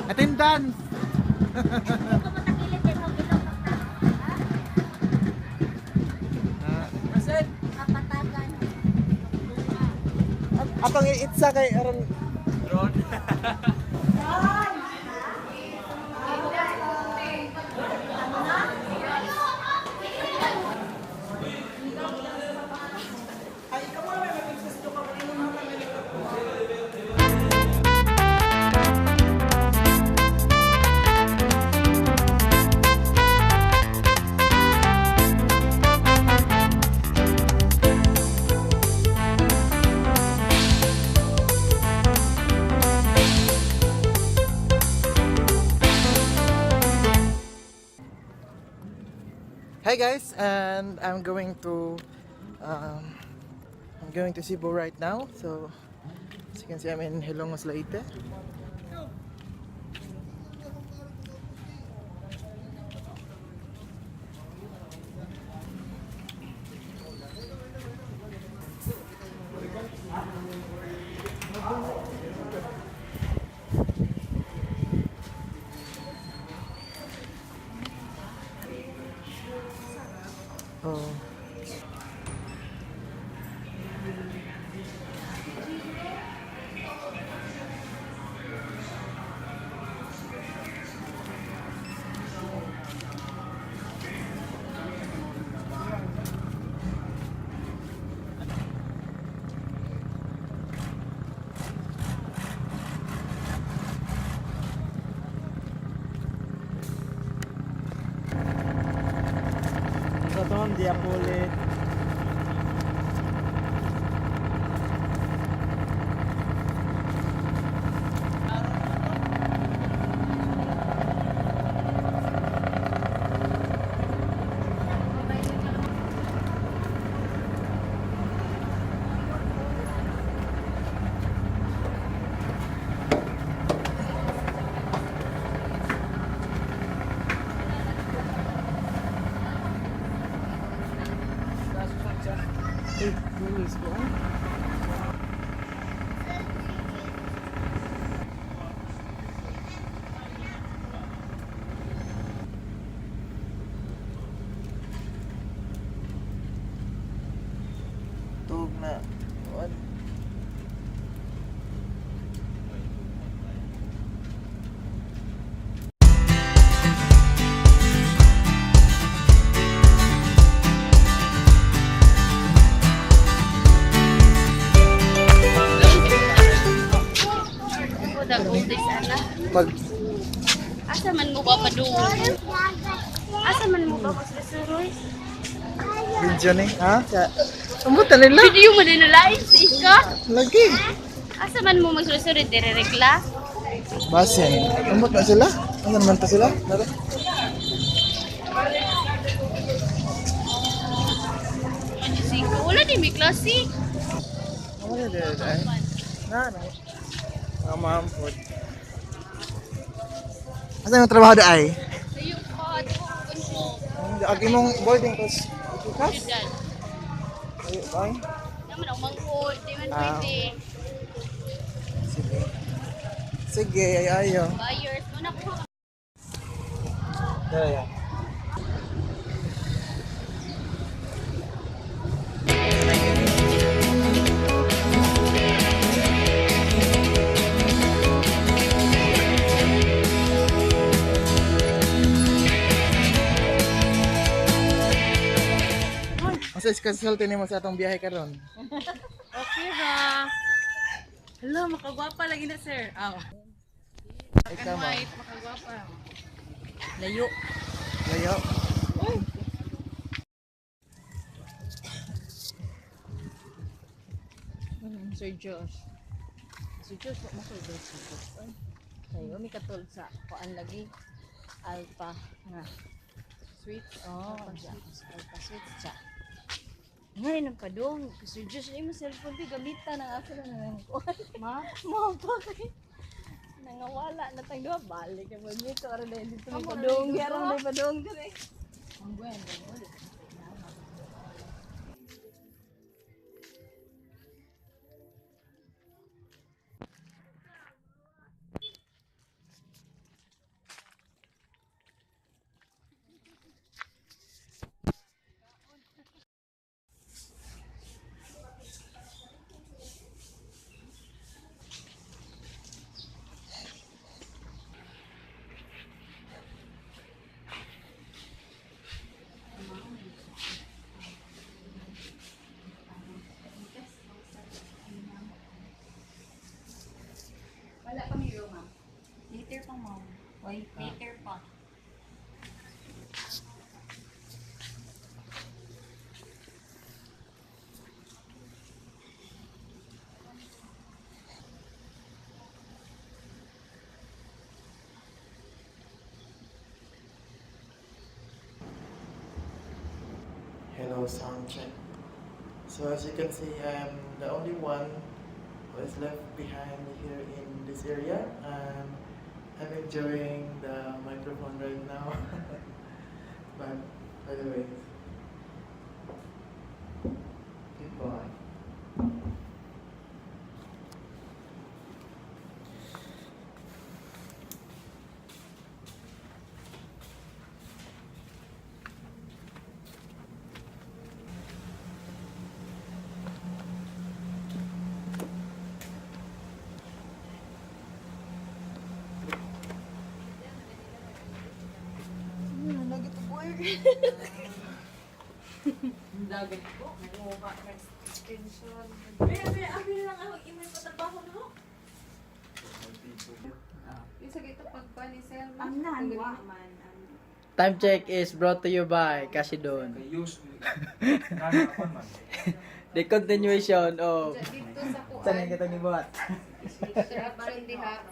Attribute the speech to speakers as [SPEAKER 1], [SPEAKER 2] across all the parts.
[SPEAKER 1] Attendance! Apang iitsa kay aron drone. Hi guys, and I'm going to Cebu right now. So as you can see, I'm in Hilongos, Leyte. Oh. Ito dia ulit. Tulis ko ah. Tug na. Mag
[SPEAKER 2] asa man mo ba padung? Asa man mo ba magsusuroy?
[SPEAKER 1] video ni ha? Umutan nila.
[SPEAKER 2] Video mo din na live ika.
[SPEAKER 1] Lagi.
[SPEAKER 2] Asa man mo magsusuroy dire regla?
[SPEAKER 1] Basin. Umut na sila? Ano naman ta sila? Nara.
[SPEAKER 2] Wala di may klase.
[SPEAKER 1] Wala din ay. Na. Mga mampod. Asa yung trabaho da ay?
[SPEAKER 2] Sayo pa ko.
[SPEAKER 1] Agi mong boarding course. Ikas? Ayo, bye.
[SPEAKER 2] Naman ang mangkod, di man pwede.
[SPEAKER 1] Sige. Sige, ayo.
[SPEAKER 2] Buyers mo na po.
[SPEAKER 1] Daya. Unsa kasulti nimo sa atong biyahe karon?
[SPEAKER 3] Okay ra. Hello, makagwapa lagi na sir. Aw.
[SPEAKER 1] Ikaw ba?
[SPEAKER 3] White, makagwapa. Layo.
[SPEAKER 1] Layo.
[SPEAKER 3] Sir Josh. Sir Josh, mo ko Sir Josh. Kayo mi katol sa kuan lagi. Alpha nga. Sweet. Oh, alpha sweet siya. Ngayon ang padong. Sir Josh, ay mo cellphone di gamitan ang ako na nang kuan. Ma pa kay. Nangawala na tang duha balik kay mo dito ara dito mi padong. Yaron may padong dire. Ang buwan, wala pa mi room, ma'am. Later pa, ma'am. Wait, later pa.
[SPEAKER 1] Hello, sound check. So as you can see, I'm the only one who is left behind here in this area, and I'm enjoying the microphone right now. But by the way, goodbye.
[SPEAKER 3] Dagat ko. May mukha na extension. Abi lang ako email pa trabaho na ho. Isa gito pagpa ni sir. Ang nanwa man.
[SPEAKER 1] Time check is brought to you by Kashidon.
[SPEAKER 4] Use kana kon man.
[SPEAKER 1] The continuation of
[SPEAKER 3] Dito sa kuan.
[SPEAKER 1] saan kita nibuhat.
[SPEAKER 3] Sir pa rin diha.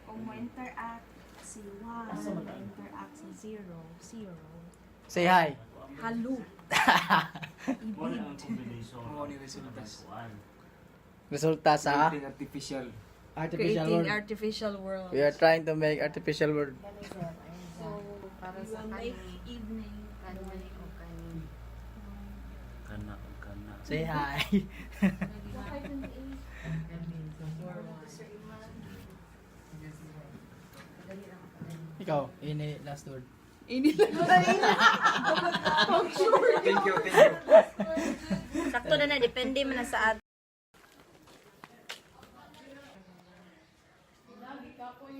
[SPEAKER 2] Kung mo interact si 1, interact si 0, 0.
[SPEAKER 1] Say hi.
[SPEAKER 2] Halo.
[SPEAKER 4] Mo ang combination.
[SPEAKER 1] Mo ni resulta.
[SPEAKER 4] Kuan.
[SPEAKER 1] Resulta sa
[SPEAKER 4] Creating artificial.
[SPEAKER 1] artificial world.
[SPEAKER 3] artificial world.
[SPEAKER 1] We are trying to make artificial world.
[SPEAKER 3] So, para sa
[SPEAKER 2] Make
[SPEAKER 3] kani.
[SPEAKER 2] evening.
[SPEAKER 3] Kani o kani.
[SPEAKER 4] Kana o kana.
[SPEAKER 1] Say hi. Ikaw, ini last word.
[SPEAKER 4] Thank you, thank you.
[SPEAKER 2] Sakto na na, depende man na sa atin.
[SPEAKER 3] Lagi ka po